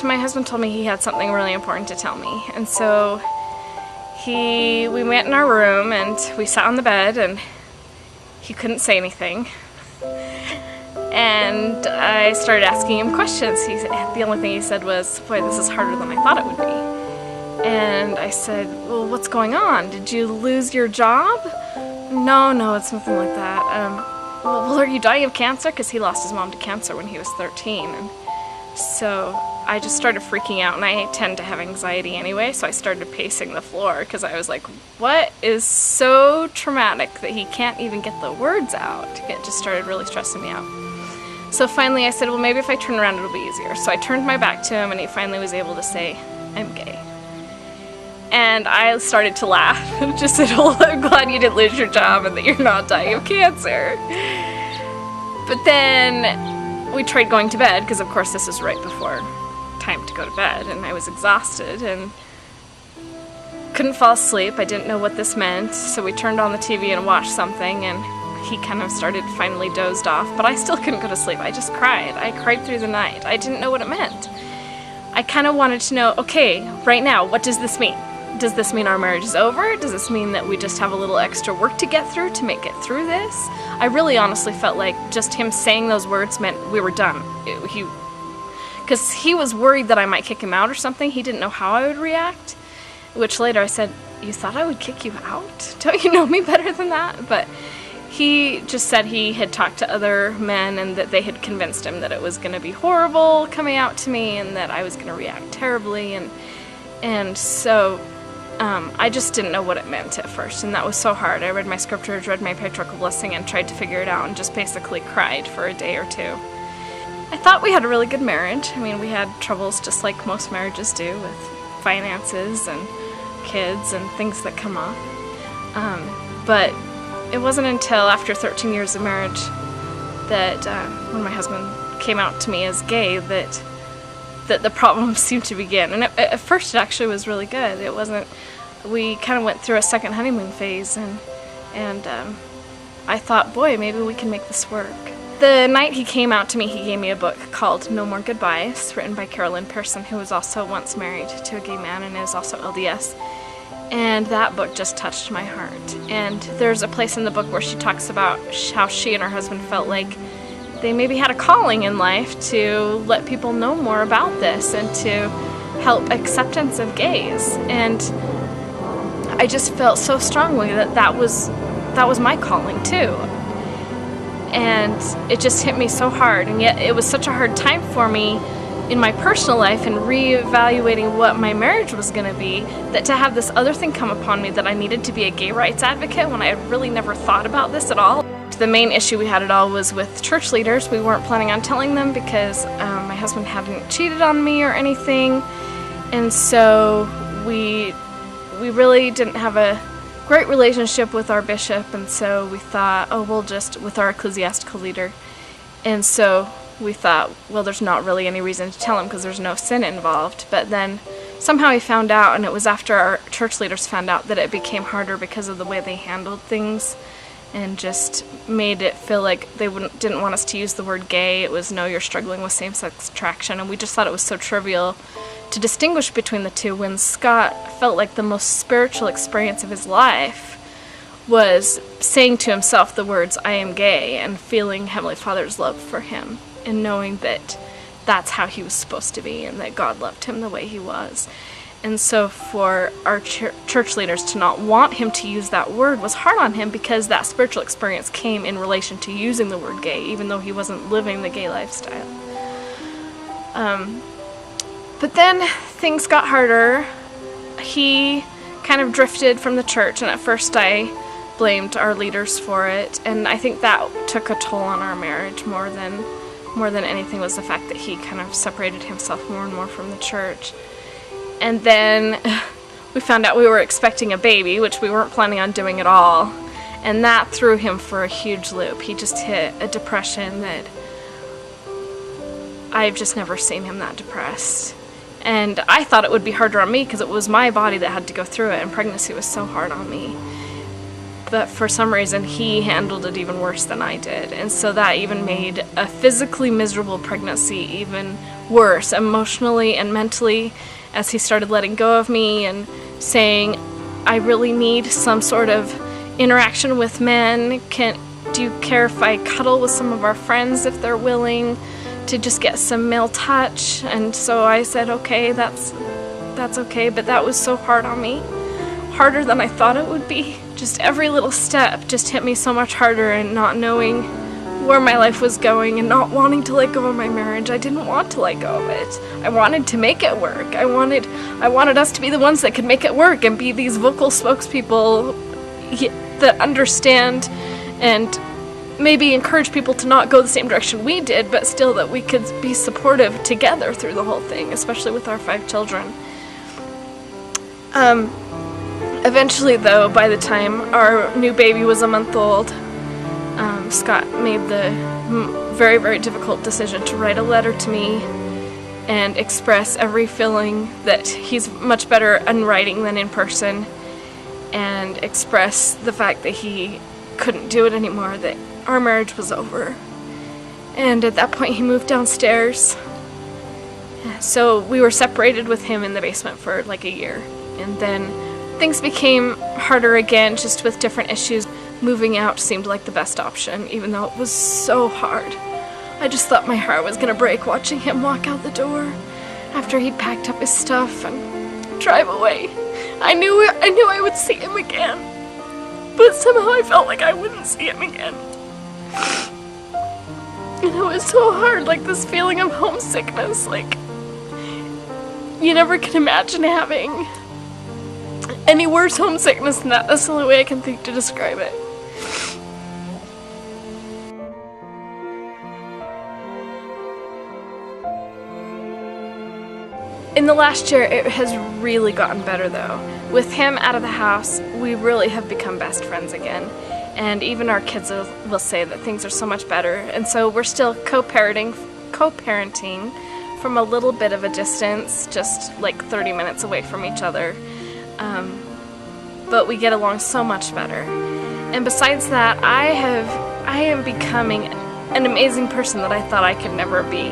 My husband told me he had something really important to tell me, and so we went in our room and we sat on the bed, and he couldn't say anything. And I started asking him questions. The only thing he said was, "Boy, this is harder than I thought it would be." And I said, "Well, what's going on? Did you lose your job?" No, it's nothing like that. Well, are you dying of cancer? Because he lost his mom to cancer when he was 13. And so I just started freaking out, and I tend to have anxiety anyway, so I started pacing the floor because I was like, what is so traumatic that he can't even get the words out? It just started really stressing me out. So finally I said, well, maybe if I turn around it'll be easier. So I turned my back to him, and he finally was able to say, "I'm gay." And I started to laugh. Just said, "Oh, I'm glad you didn't lose your job and that you're not dying of cancer." But then we tried going to bed, because of course this is right before time to go to bed, and I was exhausted and couldn't fall asleep. I didn't know what this meant, so we turned on the TV and watched something, and he kind of finally dozed off, but I still couldn't go to sleep. I just cried. I cried through the night. I didn't know what it meant. I kind of wanted to know, okay, right now, what does this mean? Does this mean our marriage is over? Does this mean that we just have a little extra work to get through to make it through this? I really honestly felt like just him saying those words meant we were done. Because he was worried that I might kick him out or something. He didn't know how I would react, which later I said, "You thought I would kick you out? Don't you know me better than that?" But he just said he had talked to other men and that they had convinced him that it was going to be horrible coming out to me and that I was going to react terribly. And so I just didn't know what it meant at first, and that was so hard. I read my scriptures, read my patriarchal blessing, and tried to figure it out, and just basically cried for a day or two. I thought we had a really good marriage. I mean, we had troubles just like most marriages do, with finances and kids and things that come up. But it wasn't until after 13 years of marriage that when my husband came out to me as gay that the problems seemed to begin. And at first it actually was really good. It wasn't, we kind of went through a second honeymoon phase, and I thought, boy, maybe we can make this work. The night he came out to me, he gave me a book called No More Goodbyes, written by Carolyn Pearson, who was also once married to a gay man and is also LDS. And that book just touched my heart. And there's a place in the book where she talks about how she and her husband felt like they maybe had a calling in life to let people know more about this and to help acceptance of gays. And I just felt so strongly that that was my calling too. And it just hit me so hard, and yet it was such a hard time for me in my personal life and reevaluating what my marriage was going to be, that to have this other thing come upon me that I needed to be a gay rights advocate when I had really never thought about this at all. The main issue we had at all was with church leaders. We weren't planning on telling them because my husband hadn't cheated on me or anything, and so we really didn't have a great relationship with our bishop, and so we thought, oh, we'll just, with our ecclesiastical leader, and so we thought, well, there's not really any reason to tell him because there's no sin involved. But then somehow he found out, and it was after our church leaders found out, that it became harder because of the way they handled things and just made it feel like they didn't want us to use the word gay. It was, no, you're struggling with same-sex attraction, and we just thought it was so trivial to distinguish between the two, when Scott felt like the most spiritual experience of his life was saying to himself the words, "I am gay," and feeling Heavenly Father's love for him, and knowing that that's how he was supposed to be and that God loved him the way he was. And so for our church leaders to not want him to use that word was hard on him, because that spiritual experience came in relation to using the word gay, even though he wasn't living the gay lifestyle. But then things got harder. He kind of drifted from the church, and at first I blamed our leaders for it, and I think that took a toll on our marriage more than anything, was the fact that he kind of separated himself more and more from the church. And then we found out we were expecting a baby, which we weren't planning on doing at all, and that threw him for a huge loop. He just hit a depression that I've just never seen him that depressed. And I thought it would be harder on me because it was my body that had to go through it, and pregnancy was so hard on me. but for some reason he handled it even worse than I did. And so that even made a physically miserable pregnancy even worse, emotionally and mentally, as he started letting go of me and saying, I really need some sort of interaction with men. Do you care if I cuddle with some of our friends if they're willing to just get some male touch? And so I said, okay, that's okay, but that was so hard on me. Harder than I thought it would be. Just every little step just hit me so much harder, and not knowing where my life was going and not wanting to let go of my marriage. I didn't want to let go of it. I wanted to make it work. I wanted us to be the ones that could make it work and be these vocal spokespeople that understand and maybe encourage people to not go the same direction we did, but still that we could be supportive together through the whole thing, especially with our 5 children. Eventually, though, by the time our new baby was a month old, Scott made the very, very difficult decision to write a letter to me and express every feeling that he's much better in writing than in person, and express the fact that he couldn't do it anymore, that our marriage was over. And at that point he moved downstairs. So we were separated with him in the basement for like a year. And then things became harder again, just with different issues. Moving out seemed like the best option, even though it was so hard. I just thought my heart was gonna break watching him walk out the door after he'd packed up his stuff and drive away. I knew I would see him again, but somehow I felt like I wouldn't see him again. And it was so hard, like this feeling of homesickness, like you never can imagine having any worse homesickness than that. That's the only way I can think to describe it. In the last year, it has really gotten better though. With him out of the house, we really have become best friends again. And even our kids will say that things are so much better. And so we're still co-parenting from a little bit of a distance, just like 30 minutes away from each other. But we get along so much better. And besides that, I am becoming an amazing person that I thought I could never be.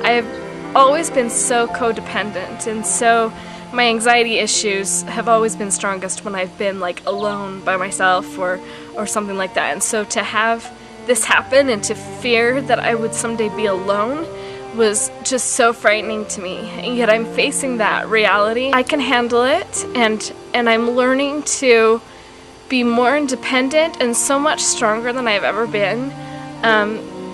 I have always been so codependent, and so my anxiety issues have always been strongest when I've been like alone by myself or something like that. And so to have this happen and to fear that I would someday be alone was just so frightening to me. And yet I'm facing that reality. I can handle it, and I'm learning to be more independent and so much stronger than I've ever been.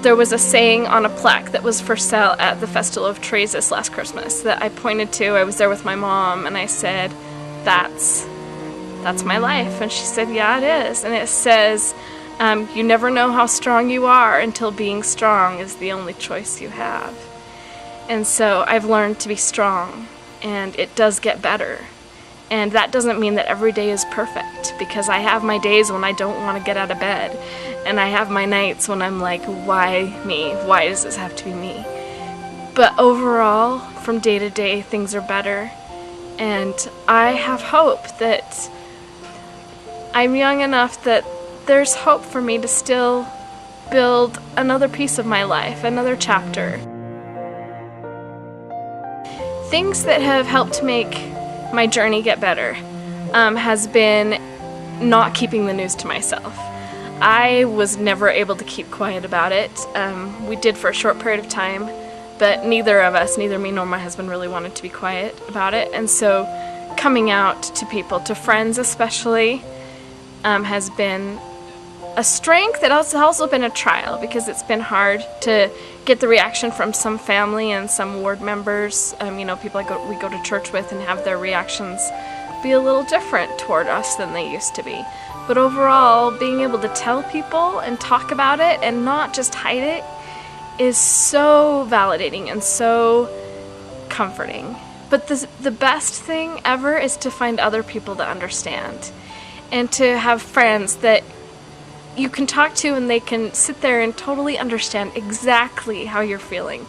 There was a saying on a plaque that was for sale at the Festival of Trees this last Christmas that I pointed to. I was there with my mom, and I said, that's my life. And she said, yeah, it is. And it says, you never know how strong you are until being strong is the only choice you have. And so I've learned to be strong, and it does get better. And that doesn't mean that every day is perfect, because I have my days when I don't want to get out of bed. And I have my nights when I'm like, why me? Why does this have to be me? But overall, from day to day, things are better. And I have hope that I'm young enough that there's hope for me to still build another piece of my life, another chapter. Things that have helped make my journey get better has been not keeping the news to myself. I was never able to keep quiet about it. We did for a short period of time, but neither of us, neither me nor my husband, really wanted to be quiet about it. And so coming out to people, to friends especially, has been a strength. It has also been a trial, because it's been hard to get the reaction from some family and some ward members, people we go to church with, and have their reactions be a little different toward us than they used to be. But overall, being able to tell people and talk about it and not just hide it is so validating and so comforting. But the best thing ever is to find other people to understand, and to have friends that you can talk to and they can sit there and totally understand exactly how you're feeling.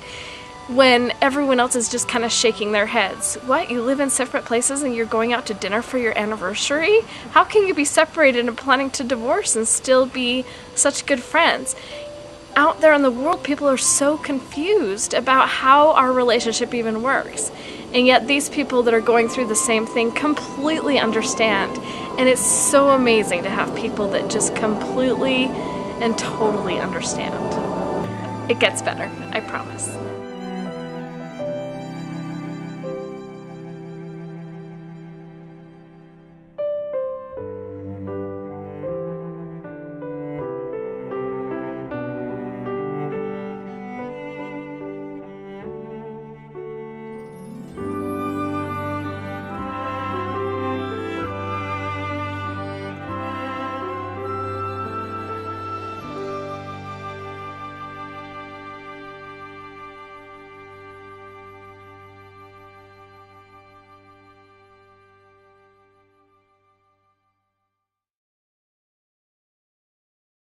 when everyone else is just kind of shaking their heads. What? You live in separate places and you're going out to dinner for your anniversary? How can you be separated and planning to divorce and still be such good friends? Out there in the world, people are so confused about how our relationship even works. And yet these people that are going through the same thing completely understand. And it's so amazing to have people that just completely and totally understand. It gets better, I promise.